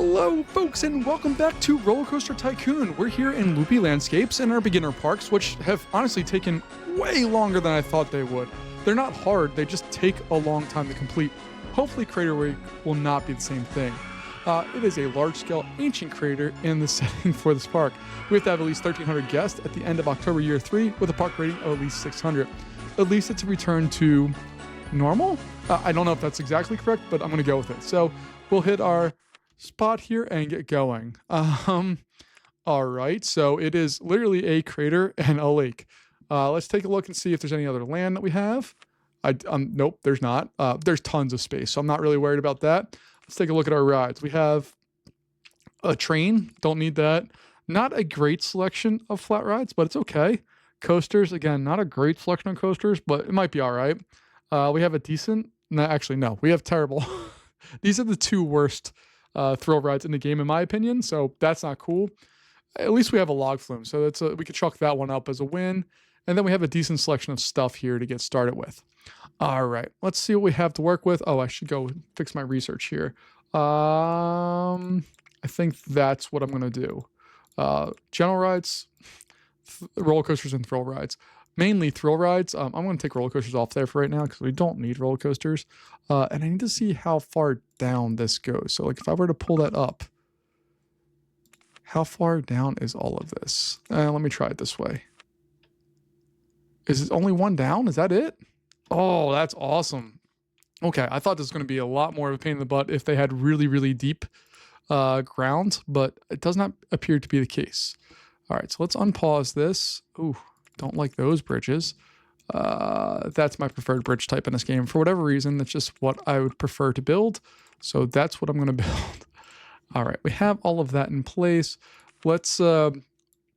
Hello folks and welcome back to Roller Coaster Tycoon. We're here in Loopy landscapes in our beginner parks, which have honestly taken way longer than I thought they would. They're not hard, they just take a long time to complete. Hopefully Crater Week will not be the same thing. It is a large-scale ancient crater in the setting for this park. We have to have at least 1,300 guests at the end of October year 3 with a park rating of at least 600. At least it's a return to normal? I don't know if that's exactly correct, but I'm going to go with it. So we'll hit our spot here and get going. All right, so it is literally a crater and a lake. Let's take a look and see if there's any other land that we have. Nope, there's not. There's tons of space, so I'm not really worried about that. Let's take a look at our rides. We have a train, don't need that. Not a great selection of flat rides, but it's okay. Coasters, again, not a great selection of coasters, but it might be all right. We have a decent, no, we have terrible. These are the two worst thrill rides in the game, in my opinion, so that's not cool. At least we have a log flume, so we could chalk that one up as a win. And then we have a decent selection of stuff here to get started with. All right, let's see what we have to work with. Oh, I should go fix my research here. I think that's what I'm going to do. General rides, roller coasters, and thrill rides. Mainly thrill rides. I'm going to take roller coasters off there for right now because we don't need roller coasters. And I need to see how far down this goes. So like if I were to pull that up, how far down is all of this? Let me try it this way. Is it only one down? Is that it? Oh, that's awesome. Okay, I thought this was going to be a lot more of a pain in the butt if they had really, really deep ground, but it does not appear to be the case. All right, so let's unpause this. Ooh, don't like those bridges. That's my preferred bridge type in this game. For whatever reason, that's just what I would prefer to build. So that's what I'm going to build. All right, we have all of that in place. Let's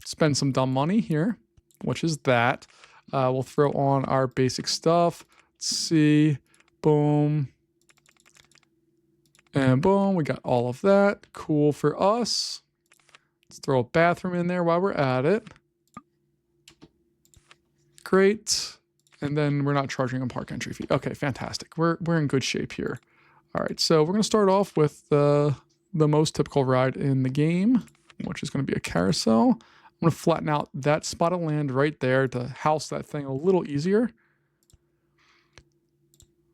spend some dumb money here, which is that. We'll throw on our basic stuff. Let's see. Boom. And boom. We got all of that. Cool for us. Let's throw a bathroom in there while we're at it. Great. And then we're not charging a park entry fee. Okay, fantastic. We're in good shape here. All right, so we're going to start off with the most typical ride in the game, which is going to be a carousel. I'm going to flatten out that spot of land right there to house that thing a little easier.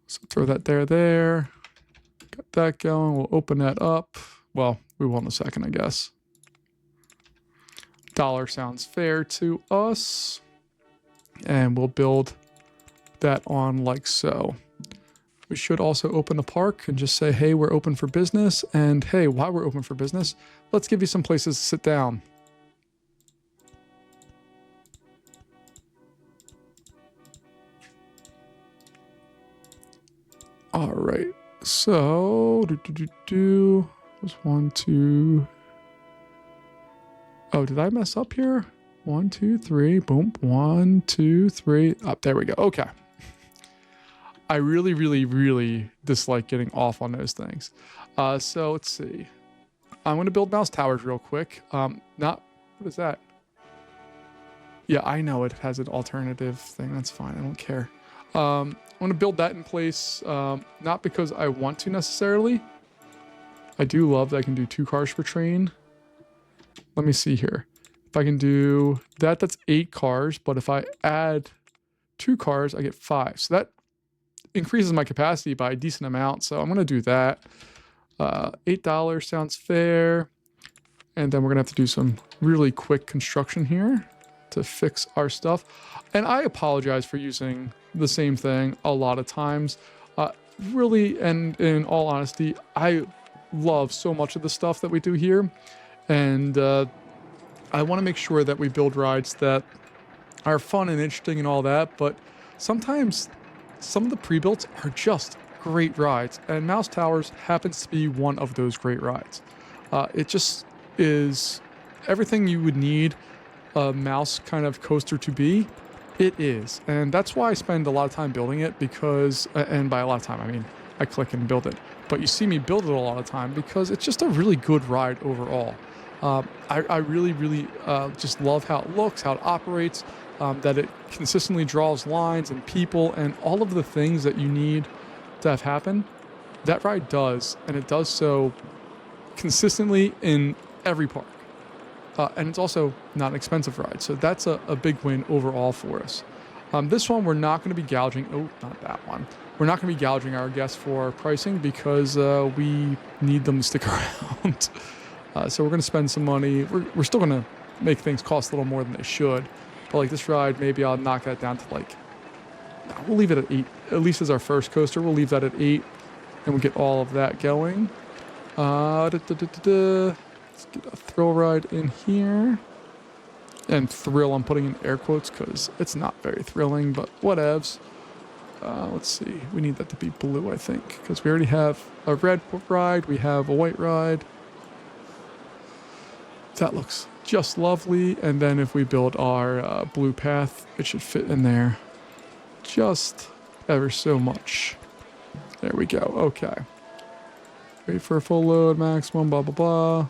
So throw that there. Got that going. We'll open that up. Well, we will in a second, I guess. $1 sounds fair to us. And we'll build that on like so. We should also open the park and just say, hey, we're open for business. And hey, while we're open for business, let's give you some places to sit down. All right, so was 1, 2. Oh, did I mess up here? 1, 2, 3, boom. 1, 2, 3. Up there we go. Okay. I really, really, really dislike getting off on those things. So let's see. I'm going to build mouse towers real quick. What is that? Yeah, I know it has an alternative thing. That's fine. I don't care. I'm going to build that in place, not because I want to necessarily. I do love that I can do 2 cars per train. Let me see here. If I can do that, that's 8 cars, but if I add 2 cars, I get 5. So that increases my capacity by a decent amount, so I'm going to do that. $8 sounds fair. And then we're going to have to do some really quick construction here to fix our stuff. And I apologize for using the same thing a lot of times. Really, and in all honesty, I love so much of the stuff that we do here. And I want to make sure that we build rides that are fun and interesting and all that, but sometimes some of the pre-builts are just great rides, and Mouse Towers happens to be one of those great rides. It just is everything you would need a mouse kind of coaster to be. It is, and that's why I spend a lot of time building it, because, and by a lot of time I mean I click and build it, but you see me build it a lot of time because it's just a really good ride overall. I really, really just love how it looks, how it operates, that it consistently draws lines and people and all of the things that you need to have happen. That ride does, and it does so consistently in every park. And it's also not an expensive ride. So that's a big win overall for us. This one, we're not going to be gouging. Oh, not that one. We're not going to be gouging our guests for pricing because we need them to stick around. So we're going to spend some money. We're still going to make things cost a little more than they should. But like this ride, maybe I'll knock that down to like, we'll leave it at 8. At least as our first coaster, we'll leave that at 8. And we'll get all of that going. Let's get a thrill ride in here. And thrill, I'm putting in air quotes because it's not very thrilling, but whatevs. Let's see. We need that to be blue, I think, because we already have a red ride. We have a white ride. That looks just lovely. And then if we build our blue path, it should fit in there just ever so much. There we go. Okay. Wait for a full load, maximum, blah, blah, blah.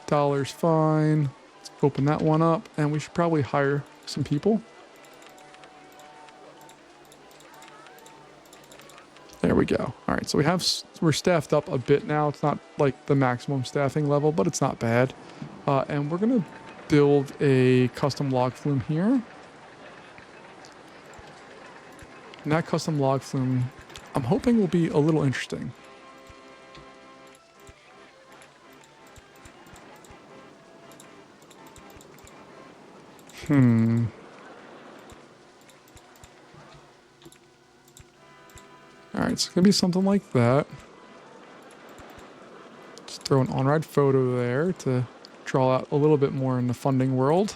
Dollar's fine. Let's open that one up, and we should probably hire some people. There we go. All right, so we're staffed up a bit now. It's not like the maximum staffing level, but it's not bad. And we're gonna build a custom log flume here. And that custom log flume, I'm hoping will be a little interesting. Alright, it's gonna be something like that. Just throw an on-ride photo there to draw out a little bit more in the funding world.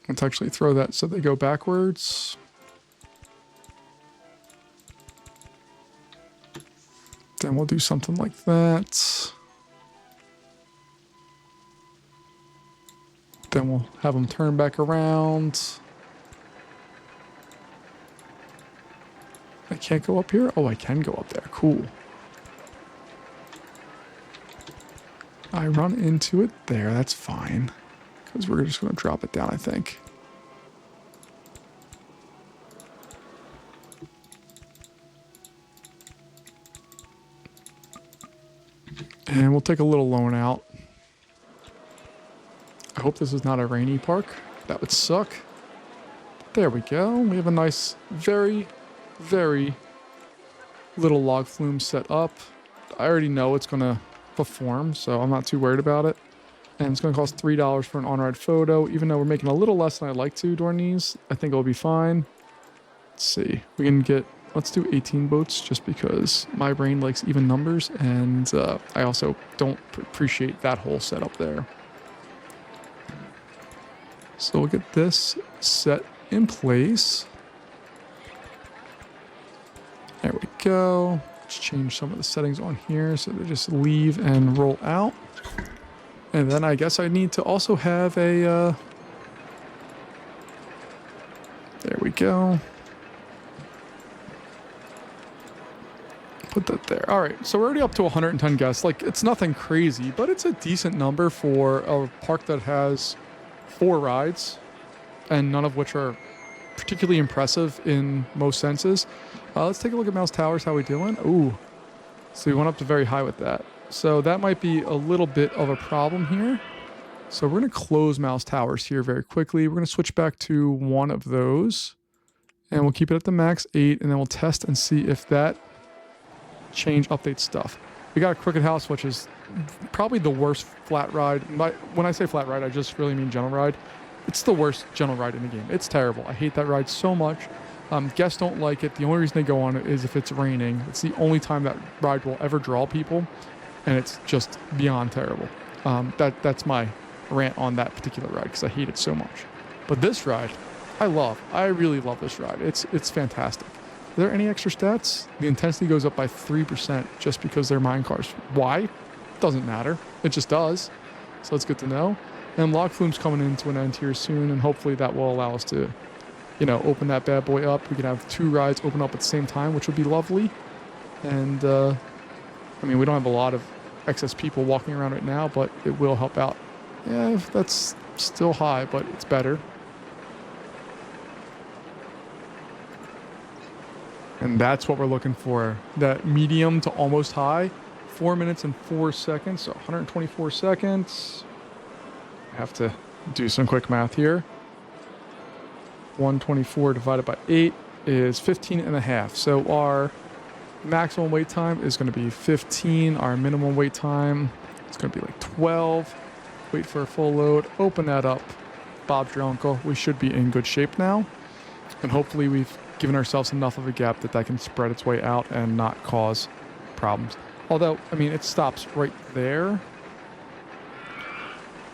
Let's actually throw that so they go backwards. Then we'll do something like that. Then we'll have them turn back around. I can't go up here? Oh, I can go up there. Cool. I run into it there. That's fine. Because we're just going to drop it down, I think. And we'll take a little loan out. I hope this is not a rainy park. That would suck. There we go. We have a nice, very, very little log flume set up. I already know it's going to perform, so I'm not too worried about it. And it's going to cost $3 for an on-ride photo. Even though we're making a little less than I'd like to during these, I think it'll be fine. Let's see. We can get, let's do 18 boats just because my brain likes even numbers. And I also don't appreciate that whole setup there. So we'll get this set in place. There we go. Let's change some of the settings on here so they just leave and roll out. And then I guess I need to also have a, there we go. Put that there. All right, so we're already up to 110 guests. Like, it's nothing crazy, but it's a decent number for a park that has 4 rides, and none of which are particularly impressive in most senses. Let's take a look at Mouse Towers. How we doing? Ooh, so we went up to very high with that. So that might be a little bit of a problem here. So we're going to close Mouse Towers here very quickly. We're going to switch back to one of those, and we'll keep it at the max 8, and then we'll test and see if that change updates stuff. We got a Crooked House, which is probably the worst flat ride. When I say flat ride, I just really mean general ride. It's the worst general ride in the game. It's terrible. I hate that ride so much. Guests don't like it. The only reason they go on it is if it's raining. It's the only time that ride will ever draw people, and it's just beyond terrible. That's my rant on that particular ride because I hate it so much. But this ride, I love. I really love this ride. It's fantastic. Are there any extra stats? The intensity goes up by 3% just because they're mine cars. Why? Doesn't matter. It just does. So it's good to know. And log flume's coming into an end here soon, and hopefully that will allow us to, open that bad boy up. We can have 2 rides open up at the same time, which would be lovely. And, I mean, we don't have a lot of excess people walking around right now, but it will help out. Yeah, that's still high, but it's better. And that's what we're looking for. That medium to almost high. 4 minutes and 4 seconds. So 124 seconds. I have to do some quick math here. 124 divided by 8 is 15 and a half. So our maximum wait time is going to be 15. Our minimum wait time is going to be like 12. Wait for a full load. Open that up. Bob's your uncle. We should be in good shape now. And hopefully we've given ourselves enough of a gap that can spread its way out and not cause problems. Although, I mean, it stops right there.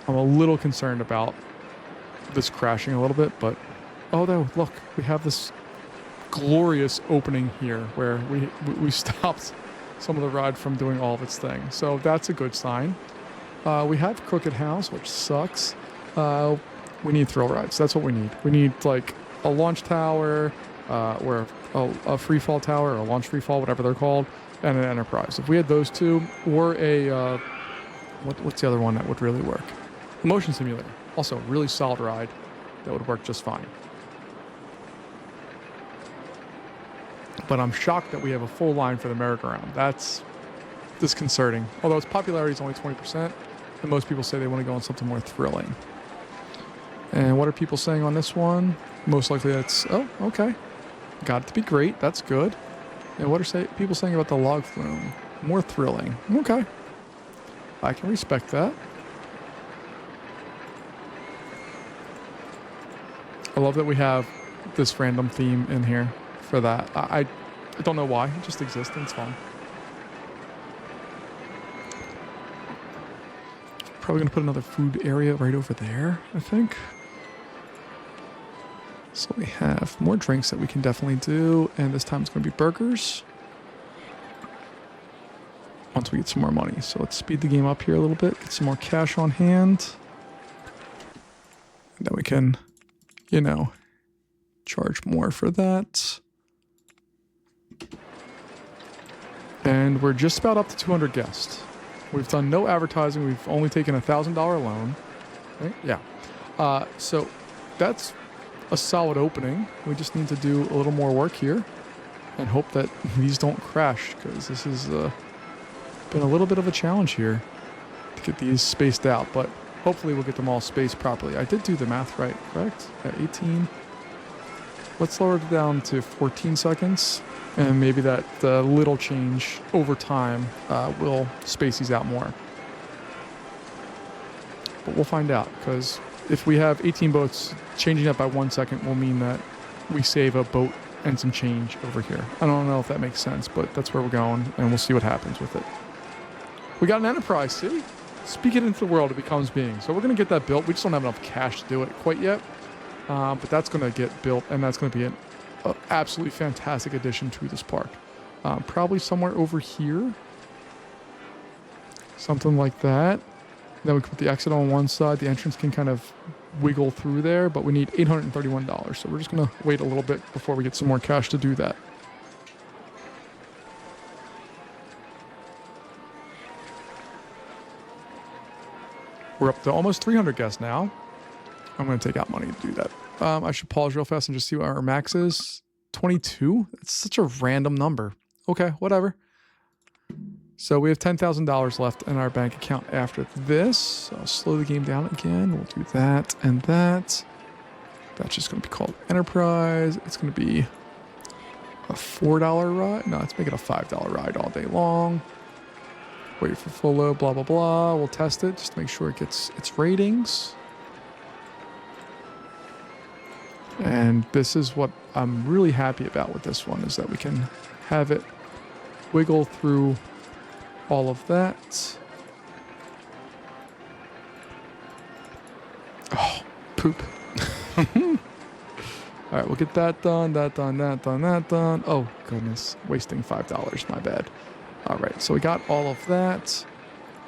I'm a little concerned about this crashing a little bit, but oh no, look, we have this glorious opening here where we stopped some of the ride from doing all of its thing. So that's a good sign. We have Crooked House, which sucks. We need thrill rides. That's what we need. We need like a launch tower, or a free fall tower, or a launch free fall, whatever they're called, and an Enterprise. If we had those two, or a what's the other one that would really work? A motion simulator. Also, a really solid ride that would work just fine. But I'm shocked that we have a full line for the merry-go-round. That's disconcerting. Although its popularity is only 20%, and most people say they want to go on something more thrilling. And what are people saying on this one? Most likely that's, oh, okay. Got it to be great. That's good. And what are people saying about the log flume? More thrilling. Okay. I can respect that. I love that we have this random theme in here for that. I don't know why. It just exists and it's fun. Probably going to put another food area right over there, I think. So we have more drinks that we can definitely do. And this time it's going to be burgers. Once we get some more money. So let's speed the game up here a little bit. Get some more cash on hand. And then we can, you know, charge more for that. And we're just about up to 200 guests. We've done no advertising. We've only taken a $1,000 loan. Right? Yeah. So that's a solid opening. We just need to do a little more work here and hope that these don't crash, because this has been a little bit of a challenge here to get these spaced out, but hopefully we'll get them all spaced properly. I did do the math right, correct? At 18. Let's lower it down to 14 seconds, and maybe that little change over time will space these out more. But we'll find out, because if we have 18 boats, changing that by 1 second will mean that we save a boat and some change over here. I don't know if that makes sense, but that's where we're going, and we'll see what happens with it. We got an Enterprise, see? Speak it into the world, it becomes being. So we're going to get that built. We just don't have enough cash to do it quite yet. But that's going to get built, and that's going to be an absolutely fantastic addition to this park. Probably somewhere over here. Something like that. Then we can put the exit on one side. The entrance can kind of wiggle through there, but we need $831. So we're just going to wait a little bit before we get some more cash to do that. We're up to almost 300 guests now. I'm going to take out money to do that. I should pause real fast and just see what our max is. 22? That's such a random number. Okay, whatever. So we have $10,000 left in our bank account after this. So I'll slow the game down again. We'll do that and that. That's just going to be called Enterprise. It's going to be a $4 ride. No, let's make it a $5 ride all day long. Wait for full load, blah, blah, blah. We'll test it just to make sure it gets its ratings. And this is what I'm really happy about with this one, is that we can have it wiggle through all of that. Oh, poop. All right, we'll get that done, that done, that done, that done. Oh, goodness. Wasting $5. My bad. All right, so we got all of that.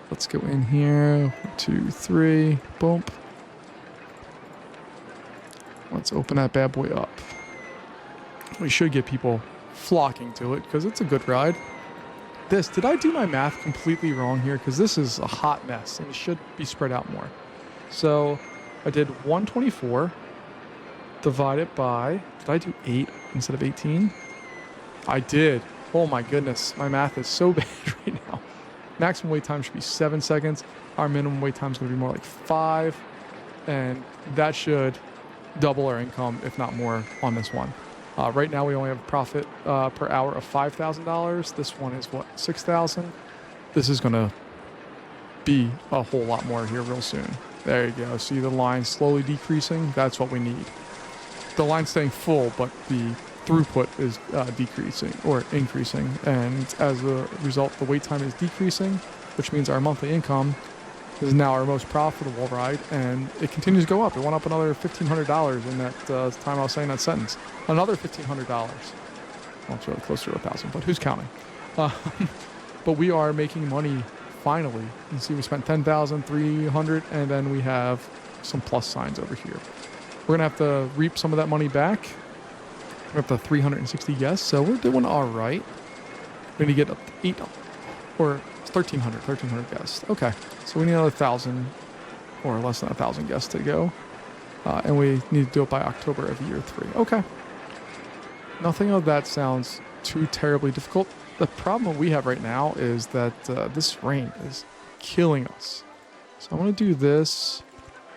Let's go in here. 1, 2, 3. Boom. Let's open that bad boy up. We should get people flocking to it because it's a good ride. Did I do my math completely wrong here? Because this is a hot mess and it should be spread out more. So I did 124 divided by, did I do 8 instead of 18? I did. Oh my goodness. My math is so bad right now. Maximum wait time should be 7 seconds. Our minimum wait time is going to be more like 5. And that should double our income, if not more, on this one. Right now, we only have a profit per hour of $5,000. This one is what, 6,000? This is going to be a whole lot more here real soon. There you go. See the line slowly decreasing? That's what we need. The line's staying full, but the throughput is decreasing or increasing. And as a result, the wait time is decreasing, which means our monthly income is now our most profitable ride, and it continues to go up. It went up another $1,500 in that time I was saying that sentence. Another $1,500. Well, it's really closer to 1,000, but who's counting? But we are making money finally. You see, we spent $10,300, and then we have some plus signs over here. We're gonna have to reap some of that money back. We're up to 360 guests, so we're doing all right. We're gonna get up to 8 or 1,300 guests. Okay, so we need another 1,000 or less than 1,000 guests to go. And we need to do it by October of year 3. Okay. Nothing of that sounds too terribly difficult. The problem we have right now is that this rain is killing us. So I'm going to do this.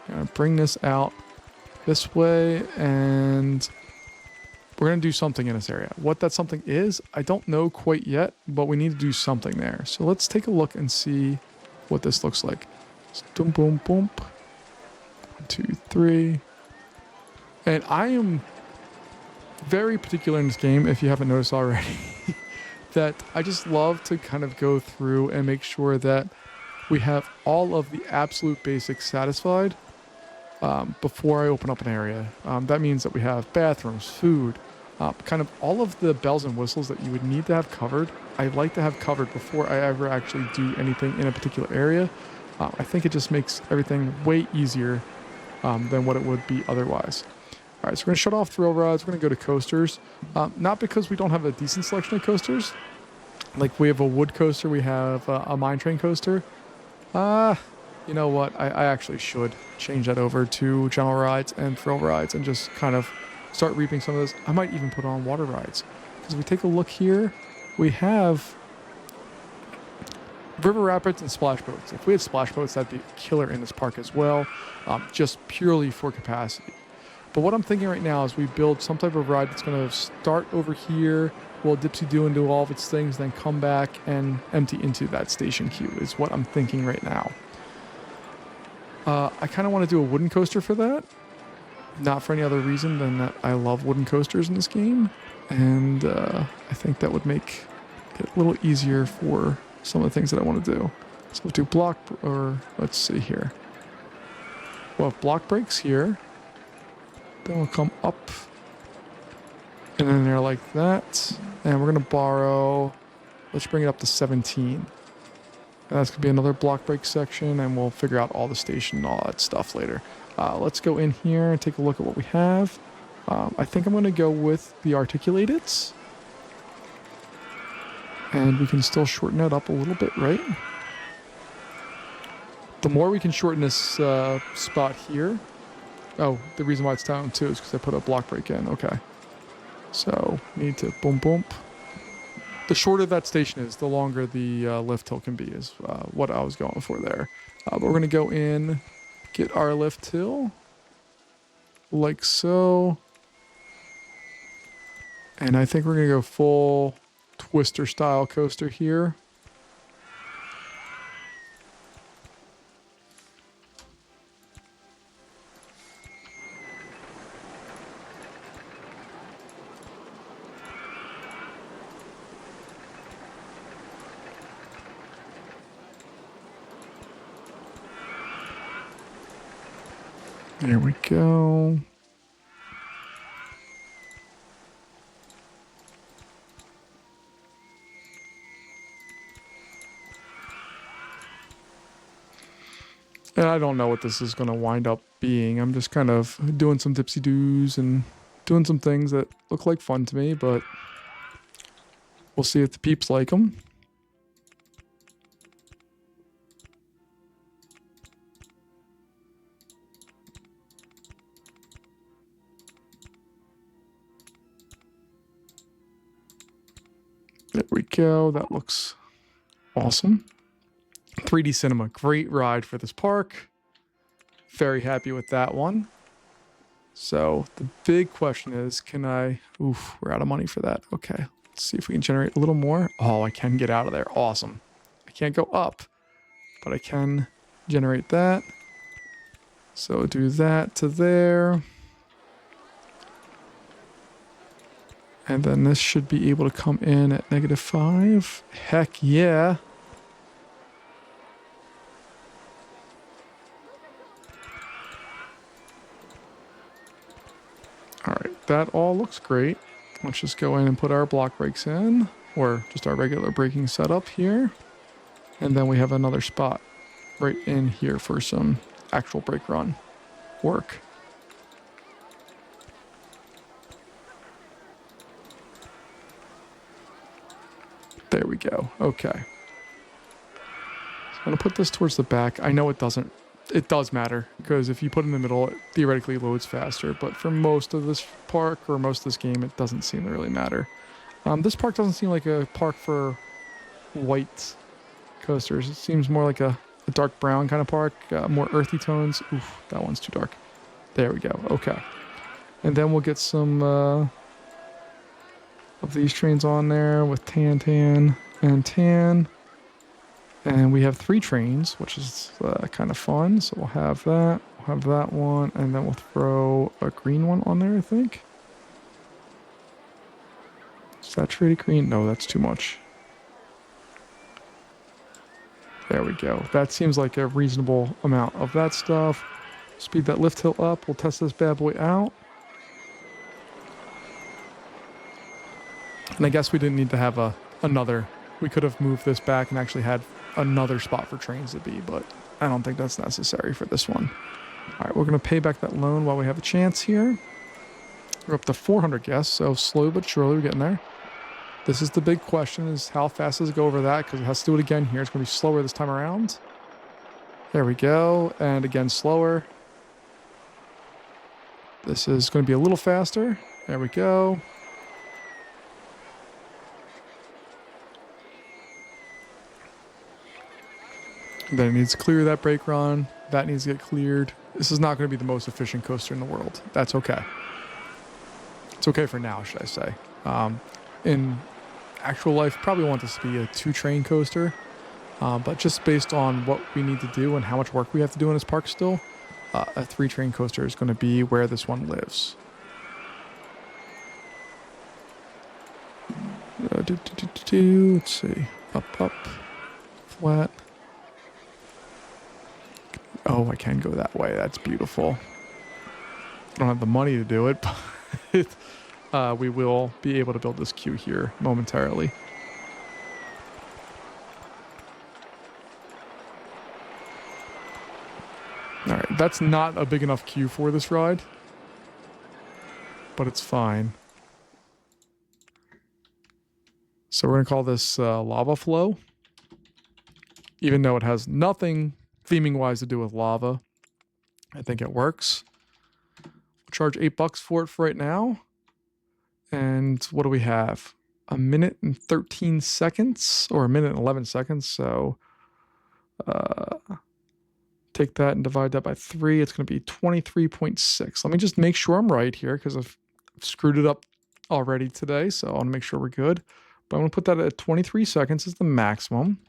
I'm going to bring this out this way, and we're going to do something in this area. What that something is, I don't know quite yet, but we need to do something there. So let's take a look and see what this looks like. Boom, boom, boom. 1, 2, 3. And I am very particular in this game, if you haven't noticed already, that I just love to kind of go through and make sure that we have all of the absolute basics satisfied before I open up an area. That means that we have bathrooms, food, kind of all of the bells and whistles that you would need to have covered. I like to have covered before I ever actually do anything in a particular area. I think it just makes everything way easier than what it would be otherwise. All right, so we're going to shut off thrill rides. We're going to go to coasters. Not because we don't have a decent selection of coasters. Like we have a wood coaster. We have a mine train coaster. You know what? I actually should change that over to general rides and thrill rides and just kind of start reaping some of this. I might even put on water rides. Because if we take a look here, we have river rapids and splash boats. If we had splash boats, that'd be a killer in this park as well, just purely for capacity. But what I'm thinking right now is we build some type of ride that's going to start over here, we'll dipsy-do and do all of its things, then come back and empty into that station queue is what I'm thinking right now. I kind of want to do a wooden coaster for that. Not for any other reason than that I love wooden coasters in this game. And I think that would make it a little easier for some of the things that I want to do. So we'll do block, or let's see here. We'll have block breaks here. Then we'll come up. And then they're like that. And we're going to borrow, let's bring it up to 17. And that's going to be another block break section, and we'll figure out all the station and all that stuff later. Let's go in here and take a look at what we have. I think I'm going to go with the articulateds. And we can still shorten it up a little bit, right? The more we can shorten this spot here. Oh, the reason why it's down too is because I put a block break in. Okay. So, need to boom, boom. The shorter that station is, the longer the lift hill can be, is what I was going for there. But we're going to go in, get our lift hill, like so. And I think we're going to go full twister style coaster here. There we go. And I don't know what this is going to wind up being. I'm just kind of doing some dipsy-doos and doing some things that look like fun to me, but we'll see if the peeps like them. go. That looks awesome. 3D Cinema, great ride for this park. Very happy with that one. So the big question is, can I... Oof, we're out of money for that. Okay, let's see if we can generate a little more. Oh, I can get out of there. Awesome. I can't go up, but I can generate that. So do that to there. And then this should be able to come in at -5. Heck yeah. All right, that all looks great. Let's just go in and put our block brakes in, or just our regular braking setup here. And then we have another spot right in here for some actual brake run work. There we go. Okay. So I'm going to put this towards the back. I know it does matter, because if you put it in the middle, it theoretically loads faster. But for most of this park, or most of this game, it doesn't seem to really matter. This park doesn't seem like a park for white coasters. It seems more like a dark brown kind of park, more earthy tones. Oof, that one's too dark. There we go. Okay. And then we'll get some of these trains on there with tan, tan, and tan. And we have 3 trains, which is kind of fun. So we'll have that. We'll have that one. And then we'll throw a green one on there, I think. Saturated green? No, that's too much. There we go. That seems like a reasonable amount of that stuff. Speed that lift hill up. We'll test this bad boy out. And I guess we didn't need to have another. We could have moved this back and actually had another spot for trains to be, but I don't think that's necessary for this one. All right, we're going to pay back that loan while we have a chance here. We're up to 400 guests, so slow but surely we're getting there. This is the big question, is how fast does it go over that? Because it has to do it again here. It's going to be slower this time around. There we go. And again, slower. This is going to be a little faster. There we go. Then it needs to clear that brake run. That needs to get cleared. This is not going to be the most efficient coaster in the world. That's okay. It's okay for now, should I say. In actual life, probably want this to be a 2-train coaster. But just based on what we need to do and how much work we have to do in this park still, a 3-train coaster is going to be where this one lives. Let's see. Up, up, flat. Oh, I can go that way. That's beautiful. I don't have the money to do it, but we will be able to build this queue here momentarily. All right, that's not a big enough queue for this ride, but it's fine. So we're going to call this Lava Flow, even though it has nothing theming-wise to do with lava. I think it works. We'll charge $8 for it for right now. And what do we have? 1 minute and 13 seconds, or 1 minute and 11 seconds. So take that and divide that by 3. It's going to be 23.6. Let me just make sure I'm right here, because I've screwed it up already today. So I want to make sure we're good. But I'm going to put that at 23 seconds as the maximum.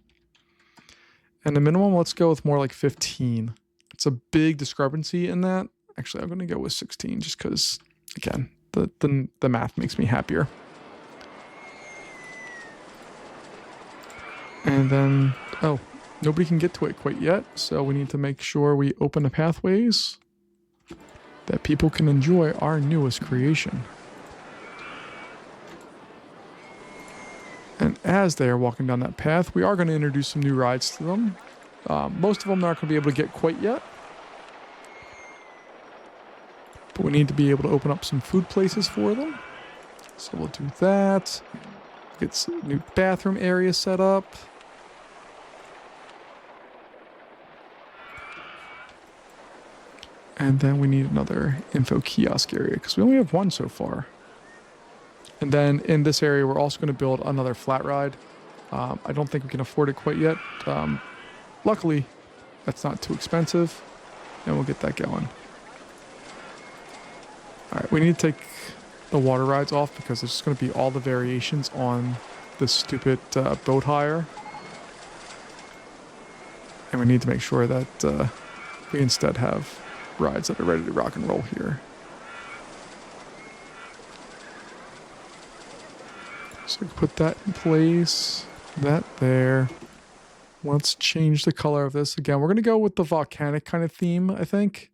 And the minimum, let's go with more like 15. It's a big discrepancy in that. Actually, I'm going to go with 16 just because, again, the math makes me happier. And then, oh, nobody can get to it quite yet. So we need to make sure we open the pathways that people can enjoy our newest creation. And as they are walking down that path, we are going to introduce some new rides to them. Most of them they're not going to be able to get quite yet. But we need to be able to open up some food places for them. So we'll do that. Get some new bathroom area set up. And then we need another info kiosk area, because we only have one so far. And then in this area, we're also going to build another flat ride. I don't think we can afford it quite yet. Luckily, that's not too expensive, and we'll get that going. All right, we need to take the water rides off because there's going to be all the variations on this stupid boat hire. And we need to make sure that we instead have rides that are ready to rock and roll here. So we can put that in place, that there. Let's change the color of this again. We're going to go with the volcanic kind of theme, I think.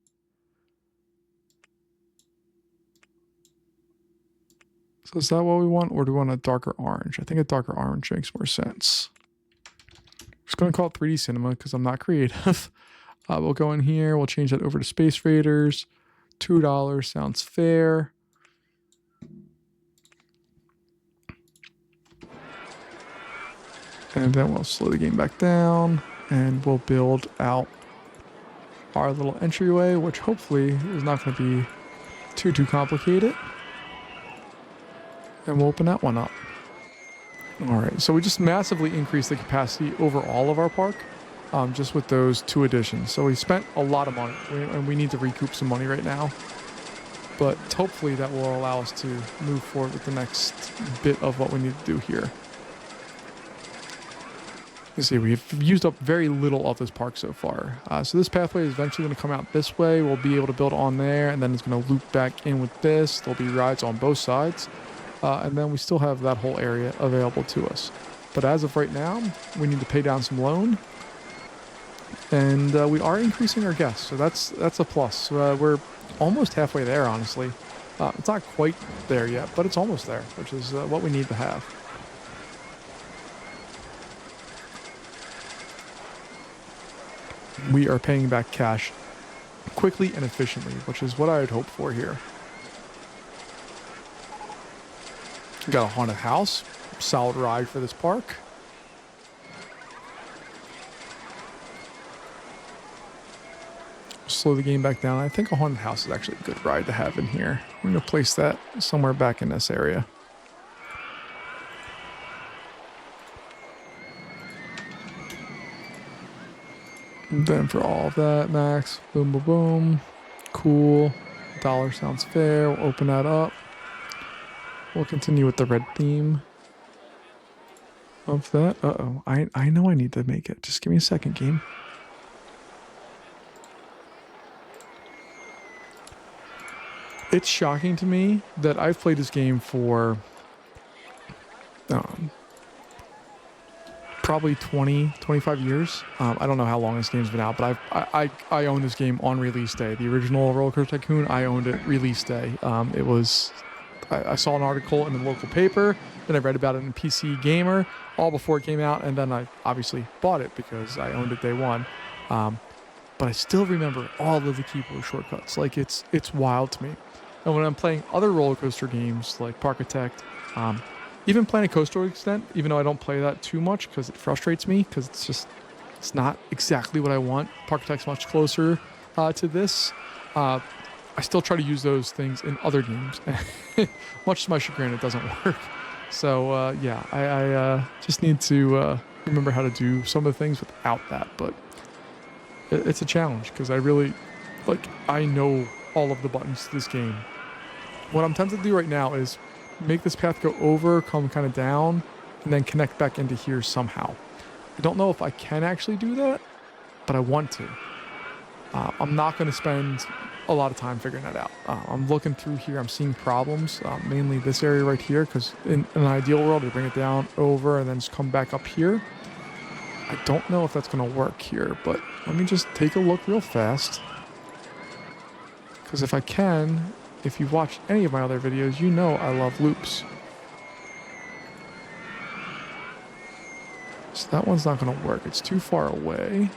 So is that what we want, or do we want a darker orange? I think a darker orange makes more sense. I'm just going to call it 3D Cinema because I'm not creative. We'll go in here. We'll change that over to Space Raiders. $2 sounds fair. And then we'll slow the game back down and we'll build out our little entryway, which hopefully is not going to be too complicated. And we'll open that one up. All right, so we just massively increased the capacity over all of our park just with those 2 additions. So we spent a lot of money and we need to recoup some money right now. But hopefully that will allow us to move forward with the next bit of what we need to do here. You see, we've used up very little of this park so far. So this pathway is eventually going to come out this way. We'll be able to build on there, and then it's going to loop back in with this. There'll be rides on both sides. And then we still have that whole area available to us. But as of right now, we need to pay down some loan. And we are increasing our guests, so that's a plus. We're almost halfway there, honestly. It's not quite there yet, but it's almost there, which is what we need to have. We are paying back cash quickly and efficiently, which is what I would hope for here. We got a haunted house, solid ride for this park. Slow the game back down. I think a haunted house is actually a good ride to have in here. I'm going to place that somewhere back in this area. And then for all of that, max, boom, boom, boom. Cool. $1 sounds fair. We'll open that up. We'll continue with the red theme of that. Uh-oh. I know I need to make it. Just give me a second, game. It's shocking to me that I've played this game for probably 20, 25 years. I don't know how long this game's been out, but I own this game on release day. The original Roller Coaster Tycoon, I owned it release day. It was... I saw an article in the local paper, then I read about it in PC Gamer, all before it came out, and then I obviously bought it because I owned it day one. But I still remember all of the keyboard shortcuts. Like, it's wild to me. And when I'm playing other roller coaster games like Parkitect, even Planet Coaster to an extent, even though I don't play that too much because it frustrates me because it's not exactly what I want. Parkitect's much closer to this. I still try to use those things in other games. Much to my chagrin, it doesn't work. So, yeah, I just need to remember how to do some of the things without that. But it's a challenge because I know all of the buttons to this game. What I'm tempted to do right now is make this path go over, come kind of down, and then connect back into here somehow. I don't know if I can actually do that, but I want to. I'm not going to spend a lot of time figuring that out. I'm looking through here. I'm seeing problems, mainly this area right here, because in an ideal world, they bring it down over and then just come back up here. I don't know if that's going to work here, but let me just take a look real fast. Because if I can, if you've watched any of my other videos, you know I love loops. So that one's not going to work. It's too far away.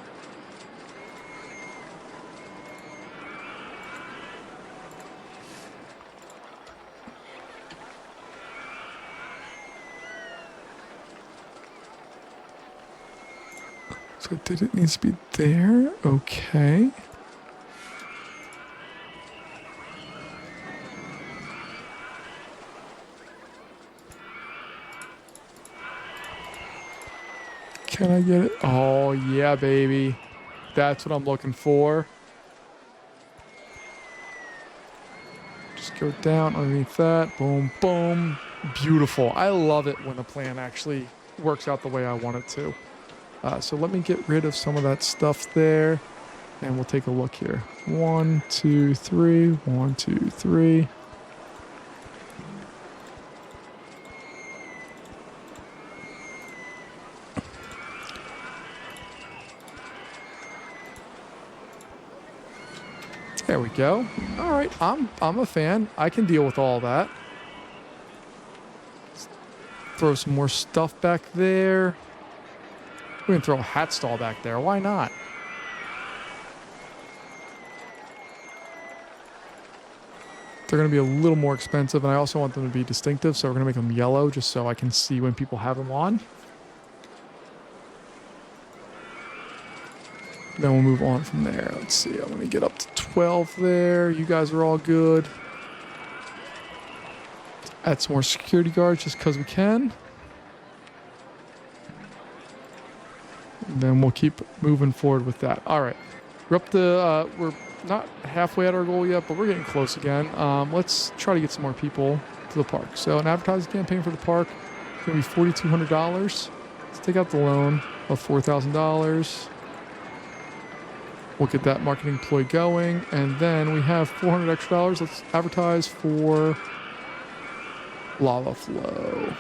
So did it need to be there? Okay. Can I get it? Oh, yeah, baby. That's what I'm looking for. Just go down underneath that. Boom, boom. Beautiful. I love it when a plan actually works out the way I want it to. So let me get rid of some of that stuff there. And we'll take a look here. 1, 2, 3. 1, 2, 3. There we go. All right, I'm a fan. I can deal with all that. Let's throw some more stuff back there. We can throw a hat stall back there. Why not? They're going to be a little more expensive, and I also want them to be distinctive, so we're going to make them yellow just so I can see when people have them on. Then we'll move on from there. Let's see. I'm going to get up to 12 there. You guys are all good. Add some more security guards just because we can. And then we'll keep moving forward with that. All right. We're up to, we're not halfway at our goal yet, but we're getting close again. Let's try to get some more people to the park. So an advertising campaign for the park is going to be $4,200. Let's take out the loan of $4,000. We'll get that marketing ploy going. And then we have $400 extra. Let's advertise for lava flow.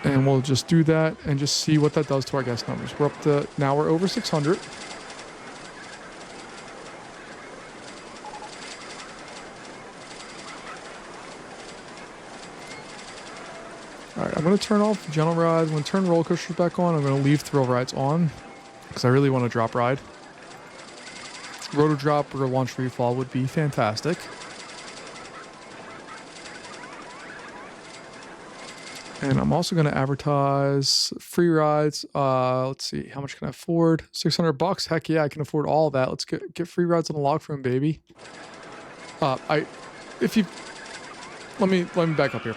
And we'll just do that and just see what that does to our guest numbers. We're up to, now we're over 600. All right, I'm going to turn off general rides. I'm going to turn roller coasters back on. I'm going to leave thrill rides on because I really want to drop ride. Roto drop or launch free fall would be fantastic. And I'm also going to advertise free rides. Let's see, how much can I afford? $600. Heck yeah, I can afford all of that. Let's get free rides on the log room, baby. Let me back up here.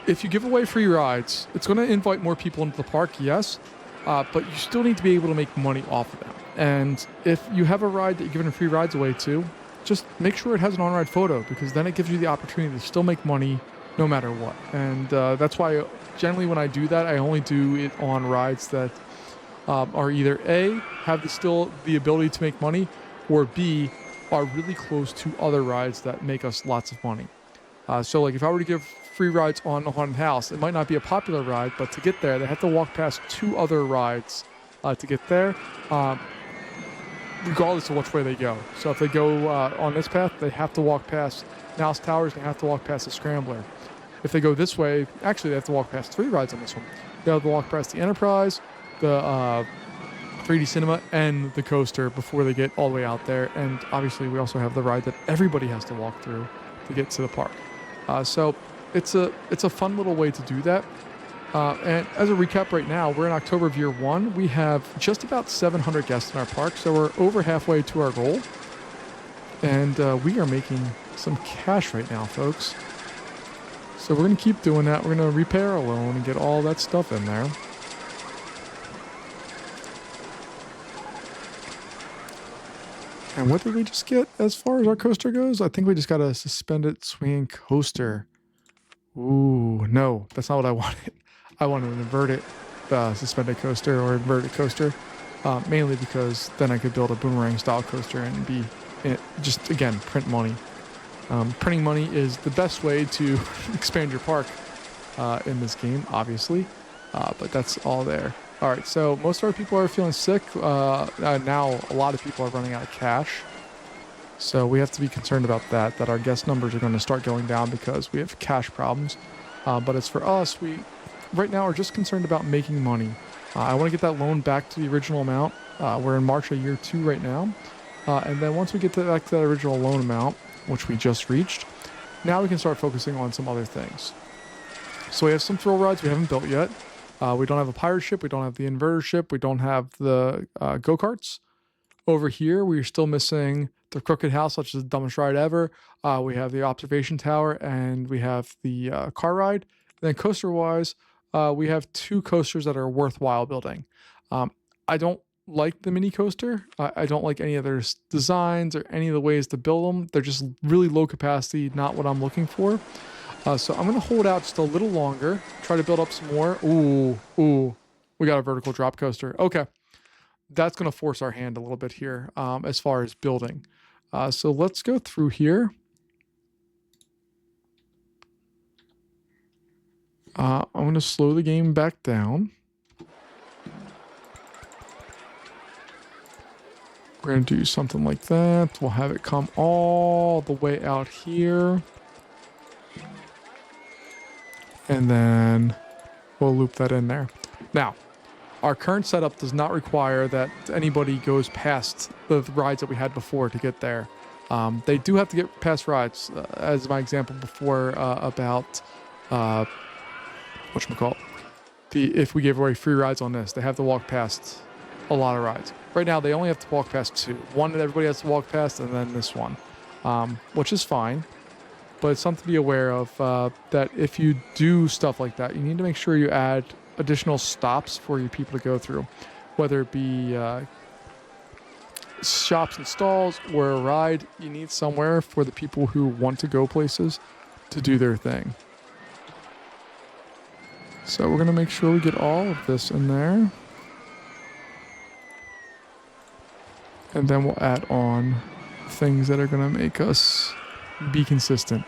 If you give away free rides, it's going to invite more people into the park, yes, but you still need to be able to make money off of them. And if you have a ride that you're giving free rides away to, just make sure it has an on-ride photo, because then it gives you the opportunity to still make money no matter what. And that's why generally when I do that, I only do it on rides that are either A, have still the ability to make money, or B, are really close to other rides that make us lots of money. So like if I were to give free rides on the haunted house, it might not be a popular ride, but to get there, they have to walk past 2 other rides to get there, regardless of which way they go. So if they go on this path, they have to walk past Mouse Towers, they have to walk past the Scrambler. If they go this way, actually they have to walk past 3 rides on this one. They have to walk past the Enterprise, the 3D Cinema, and the coaster before they get all the way out there. And obviously we also have the ride that everybody has to walk through to get to the park. So it's a fun little way to do that. And as a recap right now, we're in October of year 1. We have just about 700 guests in our park, so we're over halfway to our goal. And we are making some cash right now, folks. So we're going to keep doing that. We're going to repay our loan and get all that stuff in there. And what did we just get as far as our coaster goes? I think we just got a suspended swinging coaster. Ooh, no, that's not what I wanted. I wanted an inverted suspended coaster or inverted coaster, mainly because then I could build a boomerang style coaster and be just, again, print money. Printing money is the best way to expand your park in this game, obviously, but that's all there. All right, so most of our people are feeling sick. Now a lot of people are running out of cash. So we have to be concerned about that our guest numbers are going to start going down because we have cash problems. But as for us, we right now are just concerned about making money. I want to get that loan back to the original amount. We're in March of year 2 right now. And then once we get back to that original loan amount, which we just reached, now we can start focusing on some other things. So we have some thrill rides we haven't built yet. We don't have a pirate ship. We don't have the inverter ship. We don't have the go-karts. Over here, we're still missing the Crooked House, which is the dumbest ride ever. We have the observation tower, and we have the car ride. Then coaster-wise, we have 2 coasters that are worthwhile building. I don't like the mini coaster. I don't like any of their designs or any of the ways to build them. They're just really low capacity, not what I'm looking for. So I'm going to hold out just a little longer, try to build up some more. Ooh, we got a vertical drop coaster. Okay, that's going to force our hand a little bit here as far as building. So let's go through here. I'm going to slow the game back down. We're going to do something like that. We'll have it come all the way out here. And then we'll loop that in there. Now, our current setup does not require that anybody goes past the rides that we had before to get there. They do have to get past rides, as my example before about whatchamacallit. If we gave away free rides on this, they have to walk past a lot of rides. Right now, they only have to walk past 2. One that everybody has to walk past, and then this one, which is fine. But it's something to be aware of, that if you do stuff like that, you need to make sure you add additional stops for your people to go through, whether it be shops and stalls or a ride. You need somewhere for the people who want to go places to do their thing. So we're going to make sure we get all of this in there. And then we'll add on things that are going to make us be consistent.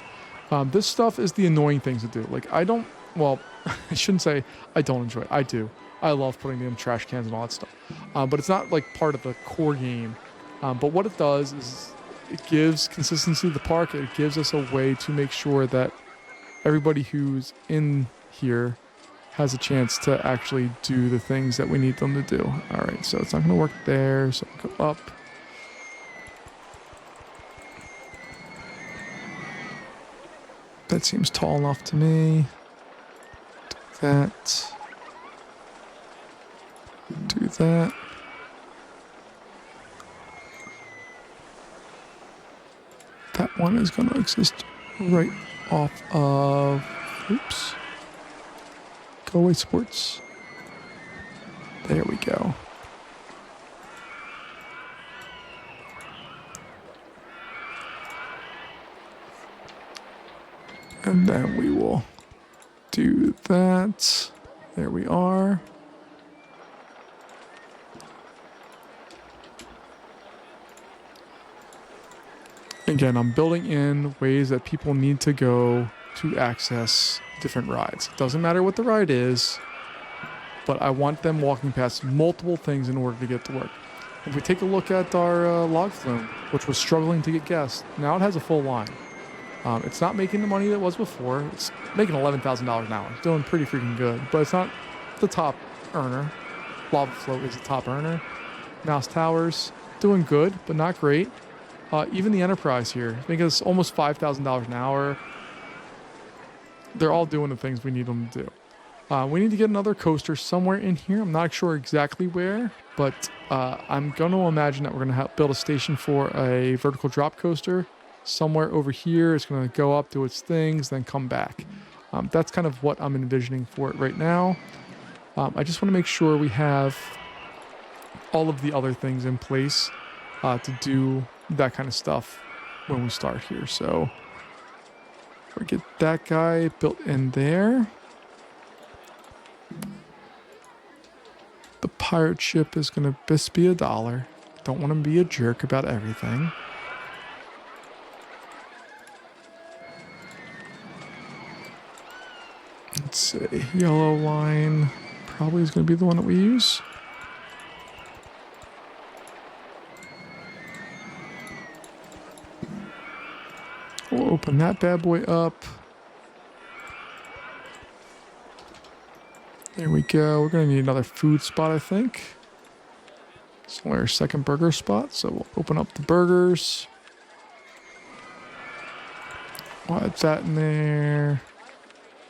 This stuff is the annoying things to do. Like, I don't, well, I shouldn't say I don't enjoy it. I do. I love putting in trash cans and all that stuff. But it's not like part of the core game. But what it does is it gives consistency to the park. It gives us a way to make sure that everybody who's in here has a chance to actually do the things that we need them to do. All right, so it's not going to work there. So I'll go up. That seems tall enough to me. Do that. Do that. That one is going to exist right off of... Oops. Go away, sports. There we go. And then we will do that. There we are. Again, I'm building in ways that people need to go to access different rides. Doesn't matter what the ride is, but I want them walking past multiple things in order to get to work. If we take a look at our log flume, which was struggling to get guests, now it has a full line. It's not making the money that it was before. It's making $11,000 an hour. It's doing pretty freaking good, but it's not the top earner. Lava Float is the top earner. Mouse Towers, doing good, but not great. Even the Enterprise here, I think it's almost $5,000 an hour. They're all doing the things we need them to do. We need to get another coaster somewhere in here. I'm not sure exactly where, but I'm going to imagine that we're going to build a station for a vertical drop coaster. Somewhere over here, it's going to go up, do its things, then come back. That's kind of what I'm envisioning for it right now. I just want to make sure we have all of the other things in place to do that kind of stuff when we start here. So we get that guy built in there. The pirate ship is going to just be $1. Don't want to be a jerk about everything. Let's see, yellow line probably is going to be the one that we use. We'll open that bad boy up. There we go. We're going to need another food spot, I think. It's only our second burger spot, so we'll open up the burgers. We'll add that in there.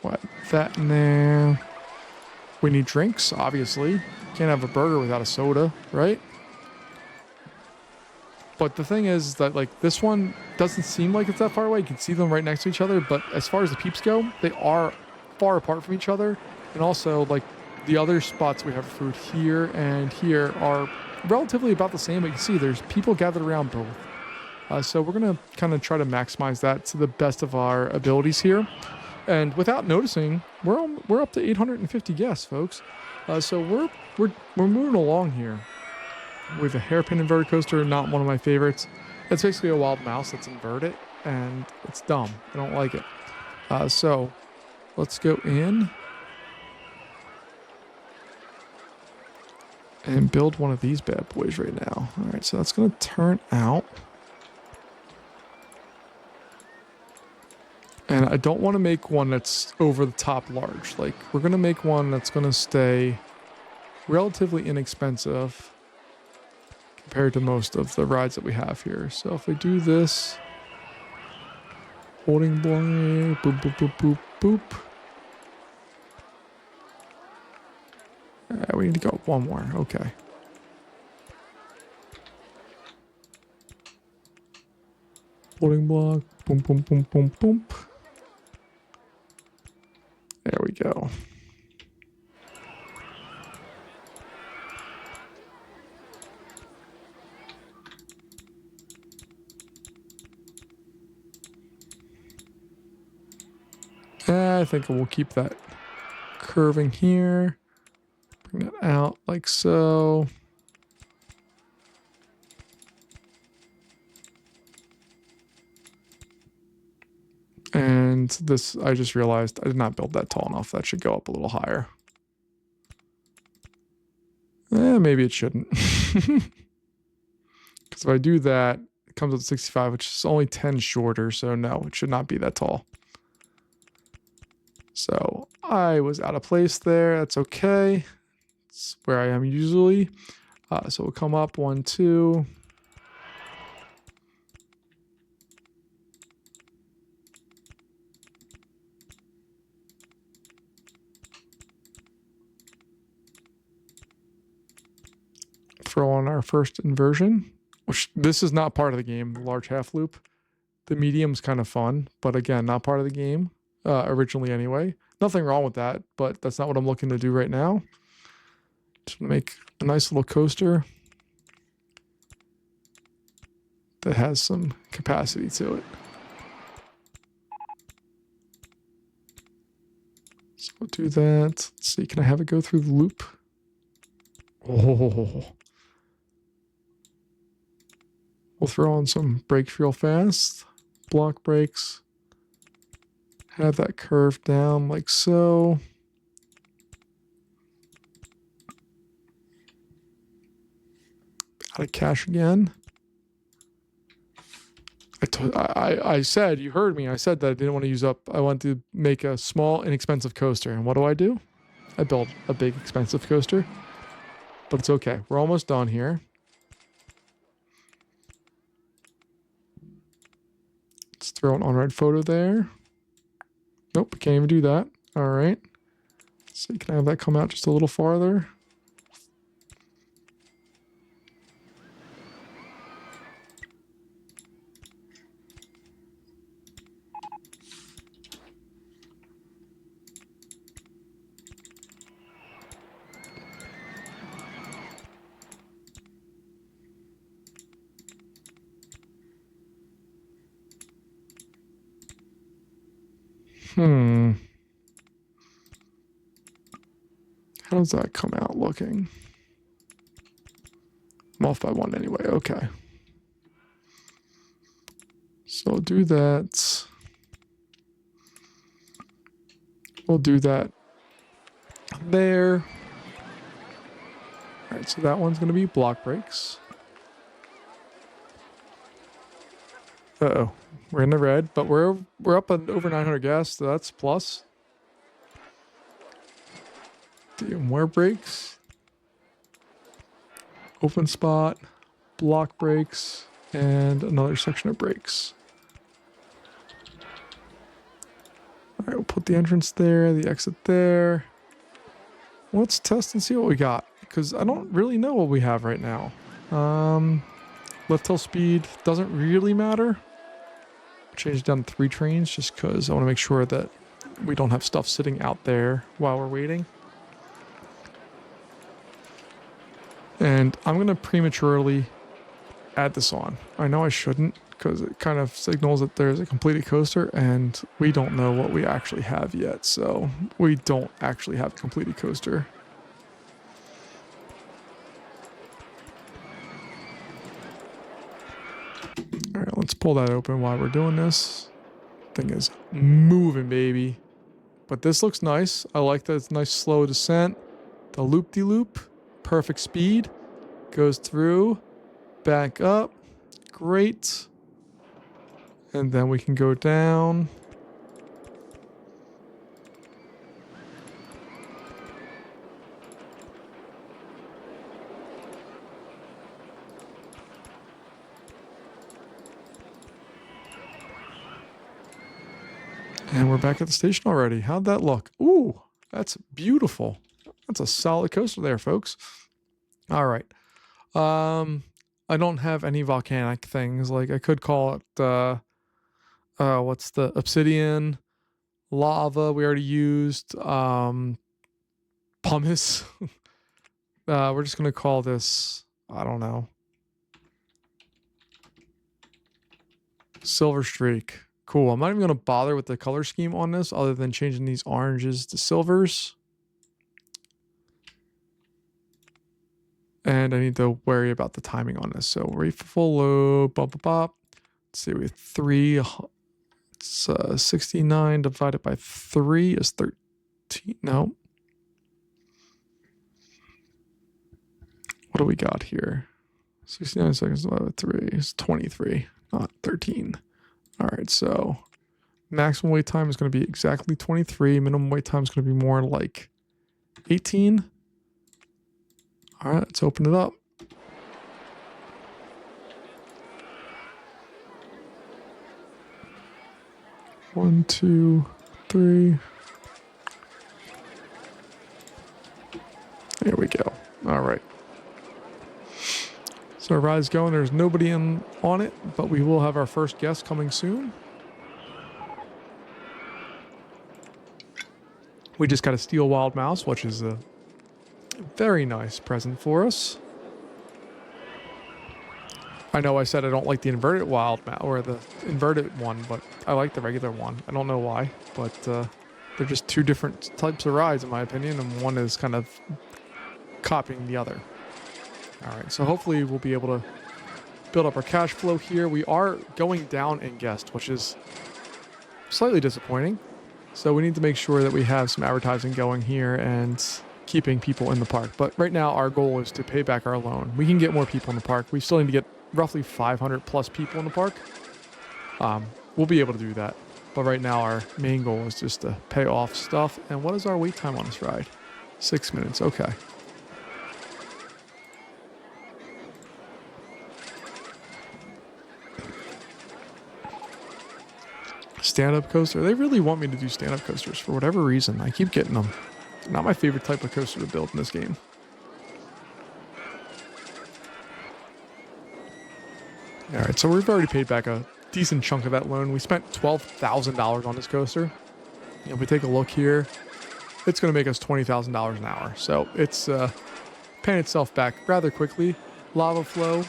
We'll add that in there. We need drinks, obviously. Can't have a burger without a soda, right? But the thing is that, like, this one doesn't seem like it's that far away. You can see them right next to each other, but as far as the peeps go, they are far apart from each other. And also, like, the other spots we have food here and here are relatively about the same. But you can see there's people gathered around both. So we're going to kind of try to maximize that to the best of our abilities here. And without noticing, we're up to 850 guests, folks. So we're moving along here with a hairpin inverted coaster, not one of my favorites. It's basically a wild mouse that's inverted, and it's dumb. I don't like it. So let's go in and build one of these bad boys right now. All right, so that's going to turn out. And I don't want to make one that's over the top large. Like, we're going to make one that's going to stay relatively inexpensive compared to most of the rides that we have here. So if I do this, holding block, boop, boop, boop, boop, boop. We need to go one more. Okay. Holding block, boom, boom, boom, boom, boom. There we go. I think we'll keep that curving here. Bring that out like so. And this, I just realized I did not build that tall enough. That should go up a little higher. Maybe it shouldn't. Because if I do that, it comes up to 65, which is only 10 shorter. So no, it should not be that tall. So I was out of place there. That's okay. It's where I am usually. So we'll come up 1, 2. Throw on our first inversion, which this is not part of the game, the large half loop. The medium's kind of fun, but again, not part of the game originally anyway. Nothing wrong with that, but that's not what I'm looking to do right now. Just make a nice little coaster that has some capacity to it. So we'll do that. Let's see, can I have it go through the loop? Oh. We'll throw on some brakes real fast. Block brakes. Have that curve down like so. Out of cash again. I said, you heard me, I said that I didn't want to use up, I want to make a small, inexpensive coaster. And what do? I built a big, expensive coaster. But it's okay. We're almost done here. Let's throw an on-ride photo there. Nope, can't even do that. All right. So can I have that come out just a little farther? How does that come out looking? I'm off by 1 anyway. Okay. So I'll do that. We'll do that there. All right, so that one's going to be block brakes. Uh-oh. We're in the red, but we're up on over 900 gas, so that's plus. Do more brakes. Open spot, block brakes, and another section of brakes. All right, we'll put the entrance there, the exit there. Let's test and see what we got, because I don't really know what we have right now. Left tail speed doesn't really matter. Change it down to 3 trains just because I want to make sure that we don't have stuff sitting out there while we're waiting. And I'm going to prematurely add this on. I know I shouldn't because it kind of signals that there's a completed coaster and we don't know what we actually have yet. So we don't actually have a completed coaster. All right, let's pull that open while we're doing this. Thing is moving, baby. But this looks nice. I like that it's nice slow descent. The loop-de-loop, perfect speed. Goes through, back up. Great. And then we can go down. And we're back at the station already. How'd that look? Ooh, that's beautiful. That's a solid coaster there, folks. All right. I don't have any volcanic things. Like I could call it, what's the obsidian, lava we already used, pumice. We're just going to call this, I don't know, silver streak. Cool. I'm not even going to bother with the color scheme on this other than changing these oranges to silvers. And I need to worry about the timing on this. So wait for full load, bop, bop, bop. Let's see, we have 3, it's 69 divided by 3 is 13. No. What do we got here? 69 seconds divided by 3 is 23, not 13. All right, so maximum wait time is going to be exactly 23. Minimum wait time is going to be more like 18. All right, let's open it up. One, two, three. There we go. All right. So our ride's going. There's nobody on it, but we will have our first guest coming soon. We just got a steel wild mouse, which is a very nice present for us. I know I said I don't like the inverted wild mouse or the inverted one, but I like the regular one. I don't know why, but they're just two different types of rides in my opinion, and one is kind of copying the other. All right, so hopefully we'll be able to build up our cash flow here. We are going down in guests, which is slightly disappointing. So we need to make sure that we have some advertising going here and keeping people in the park. But right now our goal is to pay back our loan. We can get more people in the park. We still need to get roughly 500 plus people in the park. We'll be able to do that. But right now our main goal is just to pay off stuff. And what is our wait time on this ride? 6 minutes, okay. Stand-up coaster. They really want me to do stand-up coasters for whatever reason. I keep getting them. Not my favorite type of coaster to build in this game. All right, so we've already paid back a decent chunk of that loan. We spent $12,000 on this coaster. If we take a look here, it's going to make us $20,000 an hour. So it's paying itself back rather quickly. Lava flow.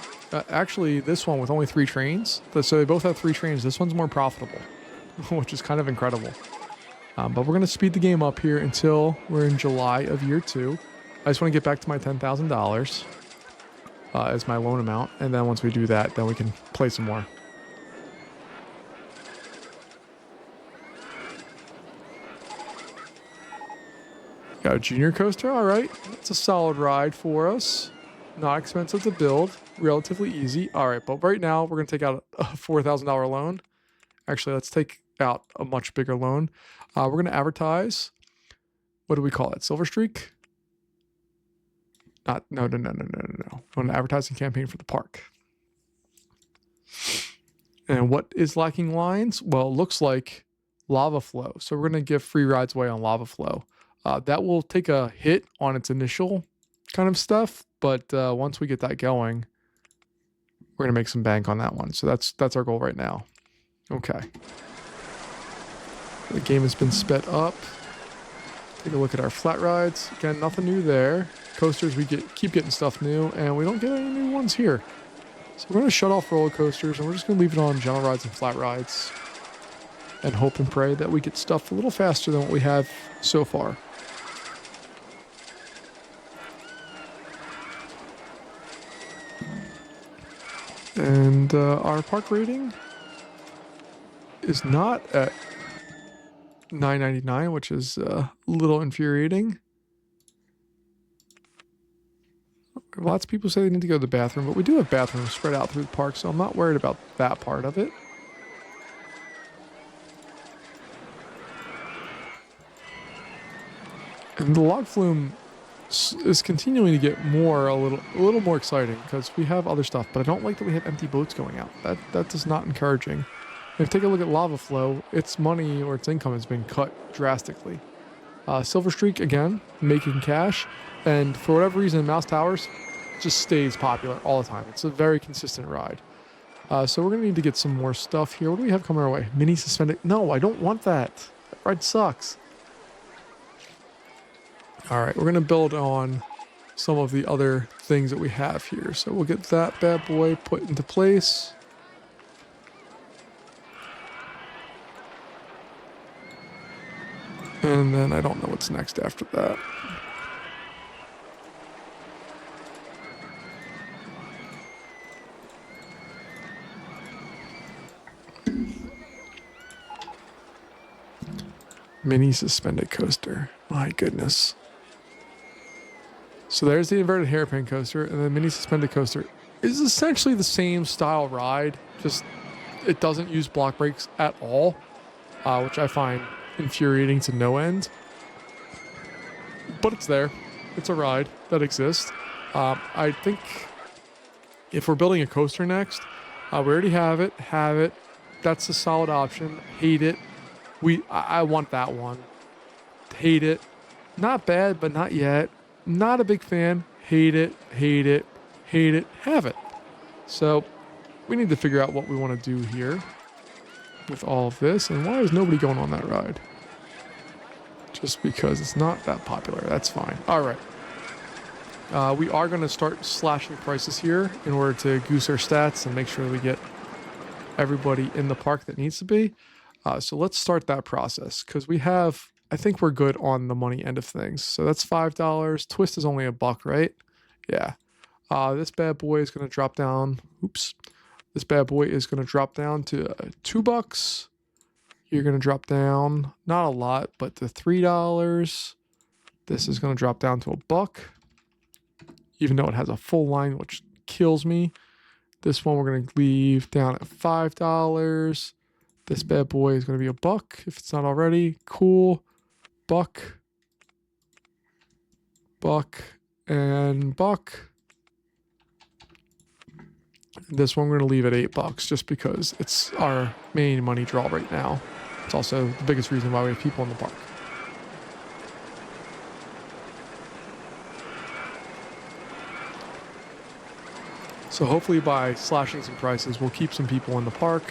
Actually, this one with only 3 trains. So they both have 3 trains. This one's more profitable, which is kind of incredible. But we're going to speed the game up here until we're in July of year 2. I just want to get back to my $10,000 as my loan amount. And then once we do that, then we can play some more. Got a junior coaster. All right. That's a solid ride for us. Not expensive to build. Relatively easy. All right. But right now, we're going to take out a $4,000 loan. Actually, let's take out a much bigger loan. We're going to advertise. What do we call it? Silver Streak? No. We're going to advertising campaign for the park. And what is lacking lines? Well, it looks like lava flow. So we're going to give free rides away on lava flow. That will take a hit on its initial kind of stuff. But once we get that going, we're going to make some bank on that one. So that's our goal right now. Okay. The game has been sped up. Take a look at our flat rides. Again, nothing new there. Coasters, we keep getting stuff new, and we don't get any new ones here. So we're going to shut off roller coasters, and we're just going to leave it on general rides and flat rides. And hope and pray that we get stuff a little faster than what we have so far. And our park rating is not at $9.99, which is a little infuriating. Lots of people say they need to go to the bathroom, but we do have bathrooms spread out through the park, so I'm not worried about that part of it. And the log flume is continuing to get a little more exciting because we have other stuff, but I don't like that we have empty boats going out. That is not encouraging. If you take a look at lava flow, its money or its income has been cut drastically. Silver Streak, again, making cash, and for whatever reason, Mouse Towers just stays popular all the time. It's a very consistent ride. So we're going to need to get some more stuff here. What do we have coming our way? Mini suspended. No, I don't want that. That ride sucks. All right, we're going to build on some of the other things that we have here. So we'll get that bad boy put into place. And then I don't know what's next after that. Mini suspended coaster. My goodness. So there's the inverted hairpin coaster, and the mini suspended coaster is essentially the same style ride, just it doesn't use block brakes at all, which I find infuriating to no end. But it's there. It's a ride that exists. I think if we're building a coaster next, we already have it. That's a solid option. Hate it. I want that one. Hate it. Not bad, but not yet. Not a big fan. Hate it. Have it. So we need to figure out what we want to do here with all of this. And why is nobody going on that ride? Just because it's not that popular. That's fine. All right. We are going to start slashing prices here in order to goose our stats and make sure we get everybody in the park that needs to be. So let's start that process because I think we're good on the money end of things. So that's $5. Twist is only $1, right? Yeah. This bad boy is going to drop down. Oops. This bad boy is going to drop down to $2. You're going to drop down, not a lot, but to $3. This is going to drop down to $1, even though it has a full line, which kills me. This one we're going to leave down at $5. This bad boy is going to be $1 if it's not already. Cool. Buck, and buck. This one we're going to leave at $8 just because it's our main money draw right now. It's also the biggest reason why we have people in the park. So hopefully by slashing some prices, we'll keep some people in the park.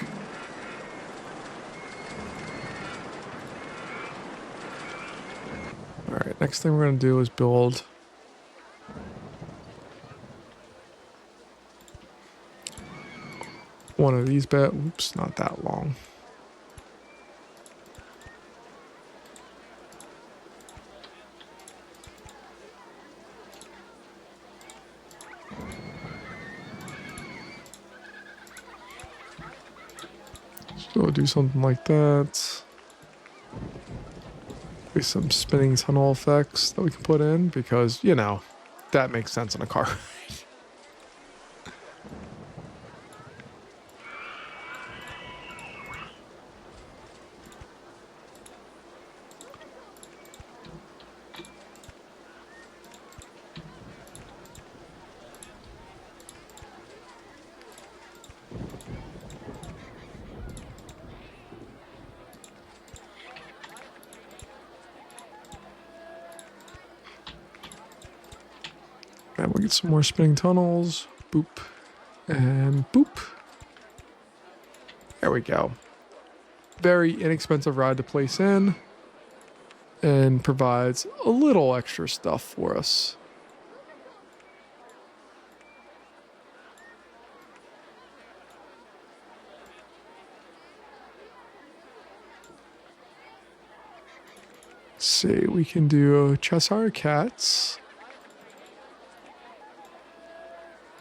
All right, next thing we're going to do is build one of these oops, not that long. So we'll do something like that. With some spinning tunnel effects that we can put in because, you know, that makes sense in a car. And we'll get some more spinning tunnels. Boop. And boop. There we go. Very inexpensive ride to place in and provides a little extra stuff for us. Let's see, we can do Cheshire Cats,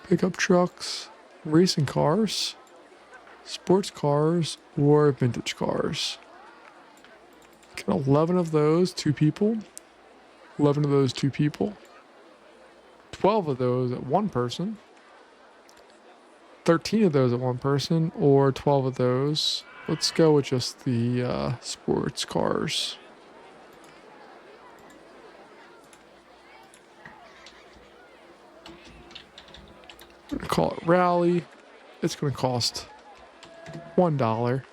pickup trucks, racing cars, sports cars, or vintage cars. Get 11 of those, 2 people. 11 of those, 2 people. 12 of those at 1 person. 13 of those at 1 person, or 12 of those. Let's go with just the sports cars. I'm going to call it Rally. It's going to cost $1.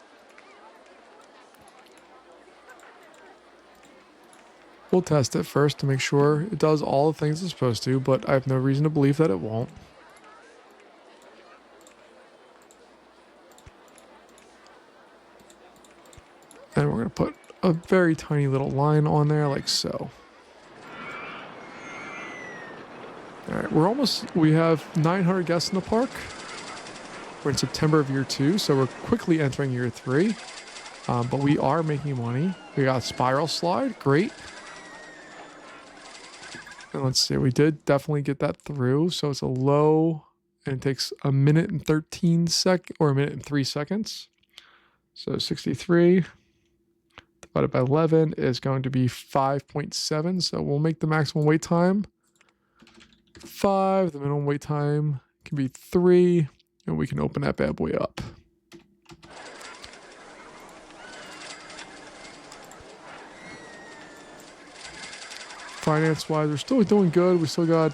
We'll test it first to make sure it does all the things it's supposed to, but I have no reason to believe that it won't. And we're going to put a very tiny little line on there like so. All right, we have 900 guests in the park. We're in September of year 2, so we're quickly entering year 3. But we are making money. We got a spiral slide, great. And let's see, we did definitely get that through. So it's a low, and it takes a minute and 13 seconds, or a minute and 3 seconds. So 63 divided by 11 is going to be 5.7. So we'll make the maximum wait time 5. The minimum wait time can be 3. And we can open that bad boy up. Finance-wise, we're still doing good. We still got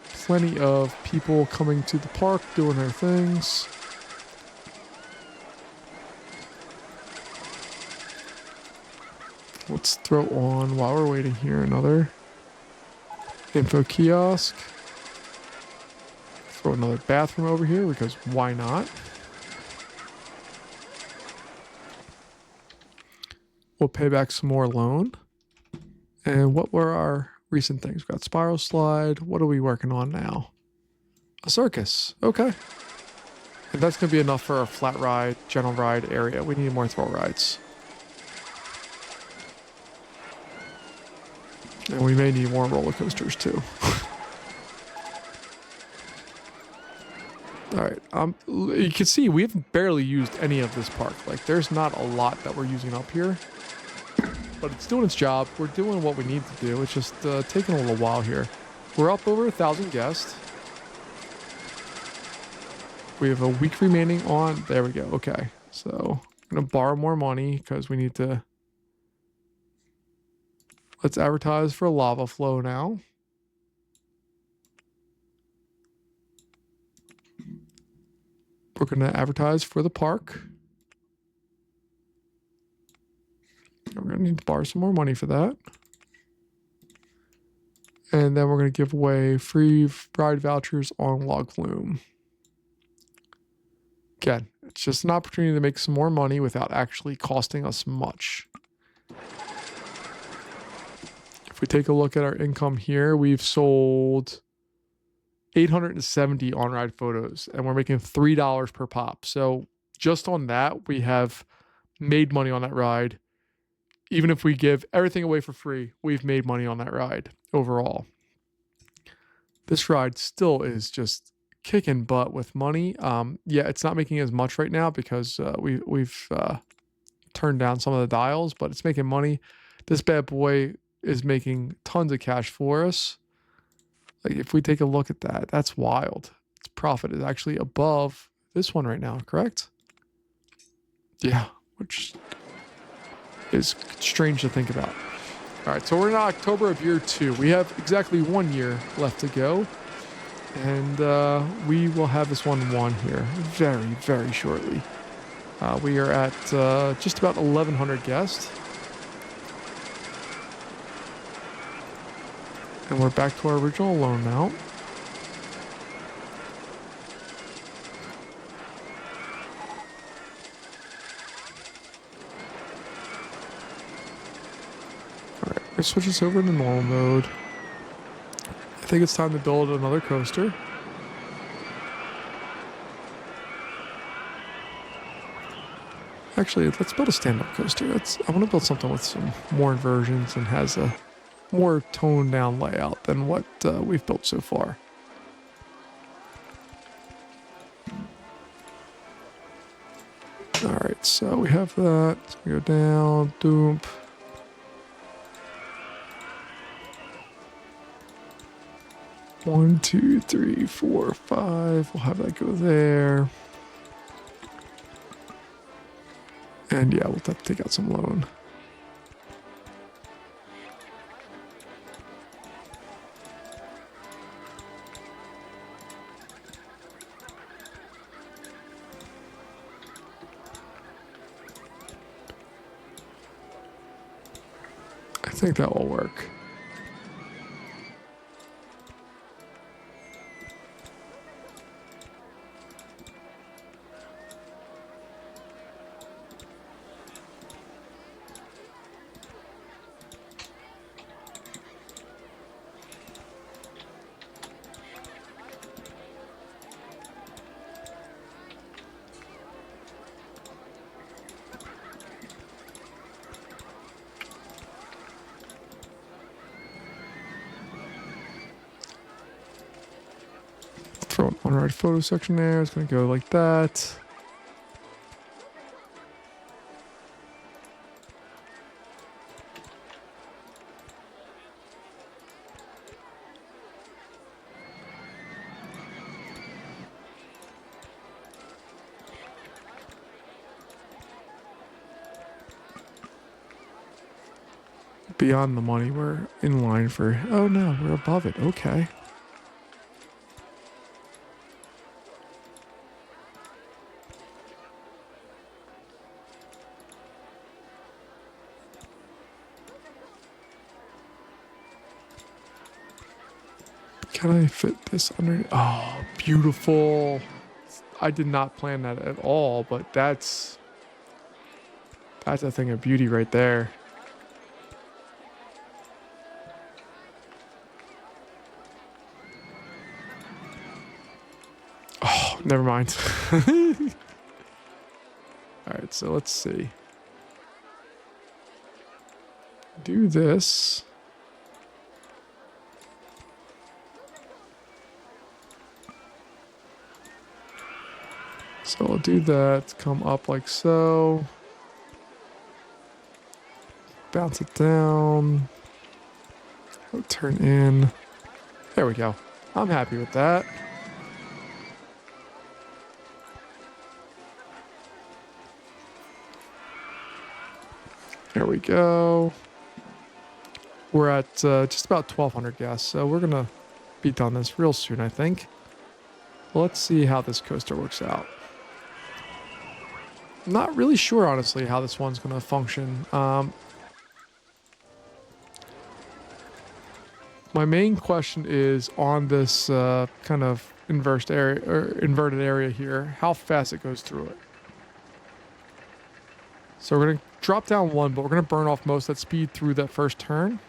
plenty of people coming to the park, doing their things. Let's throw on, while we're waiting here, another info kiosk. Throw another bathroom over here, because why not? We'll pay back some more loan. And what were our recent things? We've got spiral slide. What are we working on now? A circus. Okay. And that's going to be enough for our flat ride, general ride area. We need more thrill rides. And we may need more roller coasters too. All right. You can see we haven't barely used any of this park. Like, there's not a lot that we're using up here. But it's doing its job. We're doing what we need to do. It's just taking a little while here. We're up over 1,000 guests. We have a week remaining on. There we go. Okay. So I'm going to borrow more money because we need to. Let's advertise for lava flow now. We're going to advertise for the park. We're going to need to borrow some more money for that. And then we're going to give away free ride vouchers on Log Flume. Again, it's just an opportunity to make some more money without actually costing us much. If we take a look at our income here, we've sold 870 on-ride photos, and we're making $3 per pop. So just on that, we have made money on that ride. Even if we give everything away for free, we've made money on that ride overall. This ride still is just kicking butt with money. Yeah, it's not making as much right now because we've turned down some of the dials, but it's making money. This bad boy is making tons of cash for us. Like, if we take a look at that, that's wild. Its profit is actually above this one right now, correct? Yeah, which is strange to think about. All right, so we're in October of year 2. We have exactly 1 year left to go. And we will have this one won here very, very shortly. We are at just about 1,100 guests. And we're back to our original loan amount. gonna switch this over to normal mode. I think it's time to build another coaster. Actually, let's build a stand-up coaster. I want to build something with some more inversions and has a more toned down layout than what we've built so far. Alright, so we have that. Go down, doomp. One, two, three, four, five. We'll have that go there. And yeah, we'll have to take out some loan. I think that will work. Throw an on-ride photo section there. It's going to go like that. Beyond the money, we're in line for... Oh no, we're above it. Okay. Can I fit this under? Oh, beautiful. I did not plan that at all, but that's a thing of beauty right there. Oh, never mind. All right, so let's see. Do this. So I'll do that, come up like so. Bounce it down. Turn in. There we go. I'm happy with that. There we go. We're at just about 1,200 guests, so we're going to be done this real soon, I think. Let's see how this coaster works out. I'm not really sure, honestly, how this one's going to function. My main question is on this kind of inverted area here, how fast it goes through it. So we're going to drop down one, but we're going to burn off most of that speed through that first turn.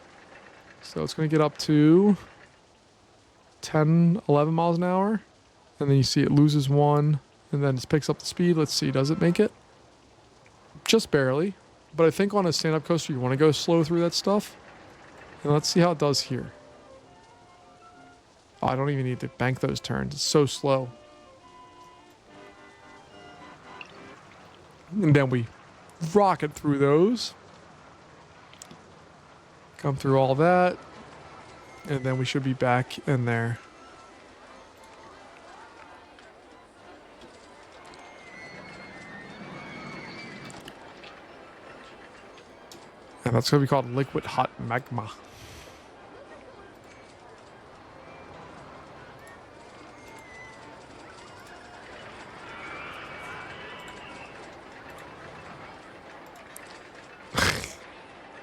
So it's going to get up to 10, 11 miles an hour. And then you see it loses one, and then it picks up the speed. Let's see, does it make it? Just barely. But I think on a stand-up coaster, you want to go slow through that stuff. And let's see how it does here. Oh, I don't even need to bank those turns. It's so slow. And then we rocket through those. Come through all that. And then we should be back in there. And that's going to be called liquid hot magma.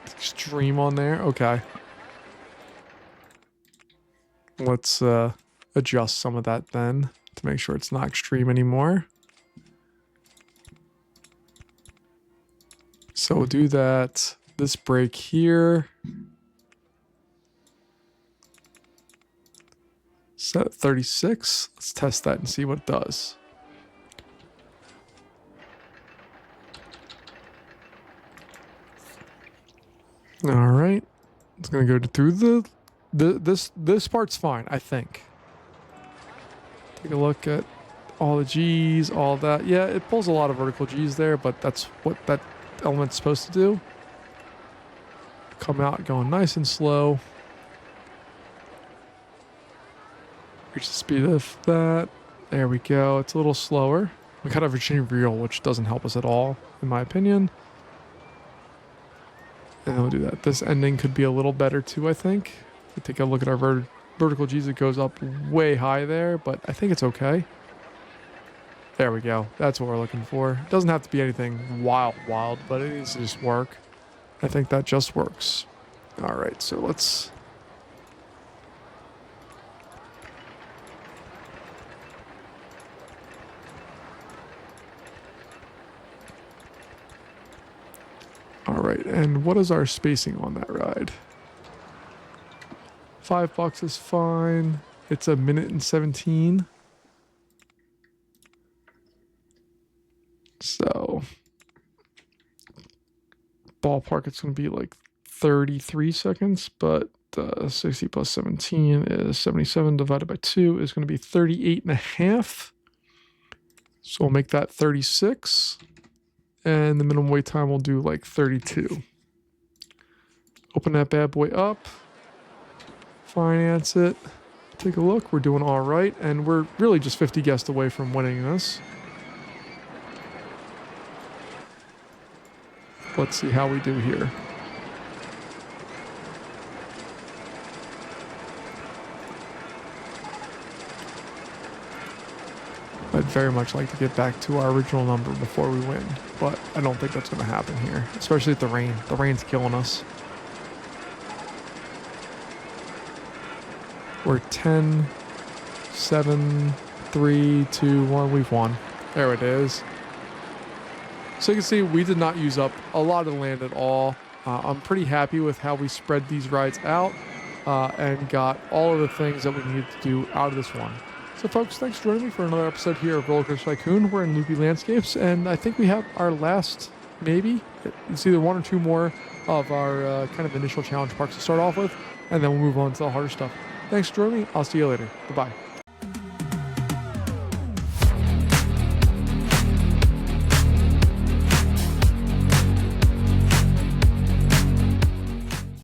Extreme on there. Okay. Let's adjust some of that then to make sure it's not extreme anymore. So we'll do that. This break here. Set at 36. Let's test that and see what it does. All right. It's going to go through this part's fine, I think. Take a look at all the G's, all that. Yeah, it pulls a lot of vertical G's there, but that's what that element's supposed to do. Come out going nice and slow. Reach the speed of that. There we go. It's a little slower. We got a Virginia reel, which doesn't help us at all, in my opinion. And we'll do that. This ending could be a little better too, I think. If we take a look at our vertical G's, it goes up way high there, but I think it's okay. There we go. That's what we're looking for. It doesn't have to be anything wild, but it needs to just work. I think that just works. All right, so let's... All right, and what is our spacing on that ride? $5 is fine. It's 1:17. So, ballpark, it's going to be like 33 seconds, but 60 plus 17 is 77 divided by 2 is going to be 38.5. So we'll make that 36. And the minimum wait time we'll do like 32. Open that bad boy up. Finance it. Take a look. We're doing all right. And we're really just 50 guests away from winning this. Let's see how we do here. I'd very much like to get back to our original number before we win, but I don't think that's going to happen here, especially with the rain. The rain's killing us. We're 10, 7, 3, 2, 1. We've won. There it is. So you can see we did not use up a lot of the land at all. I'm pretty happy with how we spread these rides out and got all of the things that we needed to do out of this one. So folks, thanks for joining me for another episode here of Roller Coaster Tycoon. We're in Loopy Landscapes, and I think we have our last, maybe, it's either one or two more of our kind of initial challenge parks to start off with, and then we'll move on to the harder stuff. Thanks for joining me. I'll see you later. Bye-bye.